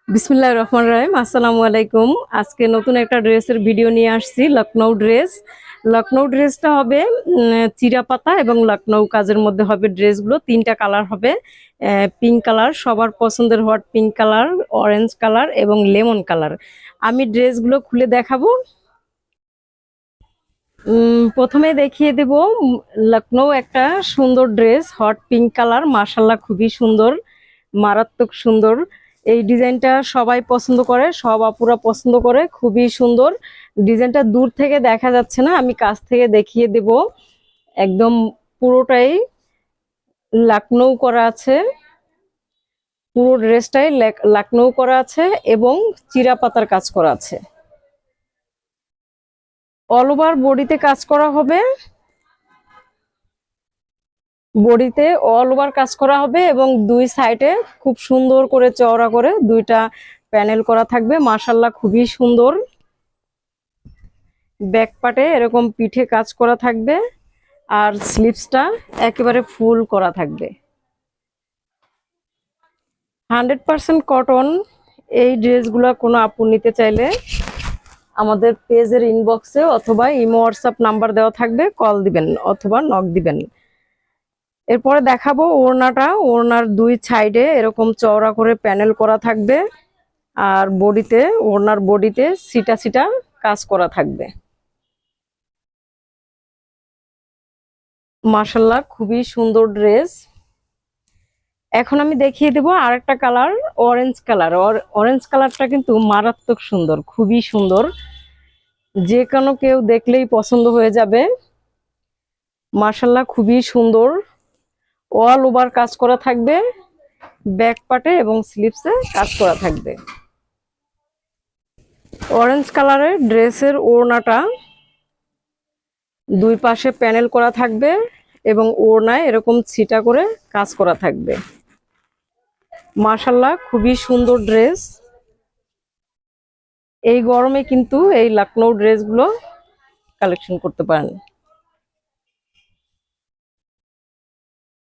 বিসমিল্লাহির রহমানির রহিম। আসসালামু আলাইকুম। আজকে নতুন একটা ড্রেসের ভিডিও নিয়ে আসছি। লখনউ ড্রেস। লখনউ ড্রেসটা হবে চিরা পাতা এবং লখনউ কাজের মধ্যে হবে ড্রেসগুলো। তিনটা কালার হবে। পিঙ্ক কালার, সবার পছন্দের hot pink colour, orange colour এবং লেমন কালার। আমি ড্রেসগুলো খুলে দেখাবো। প্রথমে দেখিয়ে দেব লখনউ একটা সুন্দর ড্রেস, হট পিঙ্ক কালার, মাশাআল্লাহ খুবই সুন্দর, মারাত্মক সুন্দর। এই ডিজাইনটা সবাই পছন্দ করে, সব আপুরা পছন্দ করে, খুবই সুন্দর। ডিজাইনটা দূর থেকে দেখা যাচ্ছে না, আমি কাছ থেকে দেখিয়ে দেব। একদম পুরোটাই লখনউ করা আছে, পুরো ড্রেসটাই লখনউ করা আছে এবং চিরা পাতার কাজ করা আছে। অল ওভার বডিতে কাজ করা হবে, বডিতে অল ওভার কাজ করা হবে এবং দুই সাইডে খুব সুন্দর করে চওড়া করে দুইটা প্যানেল করা থাকবে। মাশাআল্লাহ খুবই সুন্দর। ব্যাক পার্টে এরকম পিঠে কাজ করা থাকবে আর স্লিভসটা একেবারে ফুল করা থাকবে। 100% কটন। এই ড্রেসগুলো কোনো আপু নিতে চাইলে আমাদের পেজের ইনবক্সে অথবা ইমো হোয়াটসঅ্যাপ নাম্বার দেওয়া থাকবে, কল দিবেন অথবা নক দিবেন। এরপরে দেখাবো ওড়নাটা। ওড়নার দুই সাইডে এরকম চওড়া করে প্যানেল করা থাকবে আর বডিতে, ওড়নার বডিতে সিটা সিটা কাজ করা থাকবে। মাশাআল্লাহ খুবই সুন্দর ড্রেস। এখন আমি দেখিয়ে দেবো আরেকটা কালার, অরেঞ্জ কালার। অরেঞ্জ কালারটা কিন্তু মারাত্মক সুন্দর, খুবই সুন্দর, যে কোনো কেউ দেখলেই পছন্দ হয়ে যাবে। মাশাআল্লাহ খুবই সুন্দর। অল ওভার কাজ করা থাকবে, ব্যাক পার্টে এবং স্লিভসে কাজ করা থাকবে। অরেঞ্জ কালারের ড্রেসের ওড়নাটা দুই পাশে প্যানেল করা থাকবে এবং ওড়নায় এরকম ছিটা করে কাজ করা থাকবে। মাশাআল্লাহ খুবই সুন্দর ড্রেস। এই গরমে কিন্তু এই লখনউ ড্রেসগুলো কালেকশন করতে পারেন।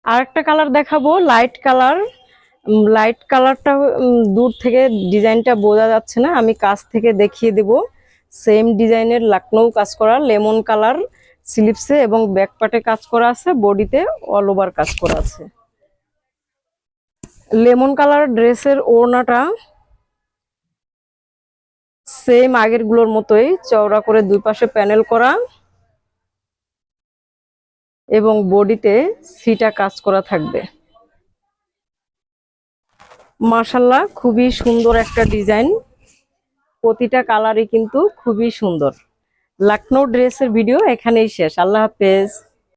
আরেকটা কালার দেখাবো, লাইট কালার। লাইট কালারটা দূর থেকে ডিজাইনটা বোঝা যাচ্ছে না, আমি কাছ থেকে দেখিয়ে দেব। সেম ডিজাইনের লখনউ কাজ করা, লেমন কালার, স্লিভসে এবং ব্যাক পার্টে কাজ করা আছে, বডিতে অল ওভার কাজ করা আছে। লেমন কালার ড্রেসের ওড়নাটা সেম আগের গুলোর মতোই চওড়া করে দুই পাশে প্যানেল করা এবং বডিতে সিটা কাজ করা থাকবে। মাশাআল্লাহ খুবই সুন্দর একটা ডিজাইন, প্রতিটা কালারই কিন্তু খুবই সুন্দর। লখনউ ড্রেসের ভিডিও এখানেই শেষ। আল্লাহ হাফেজ।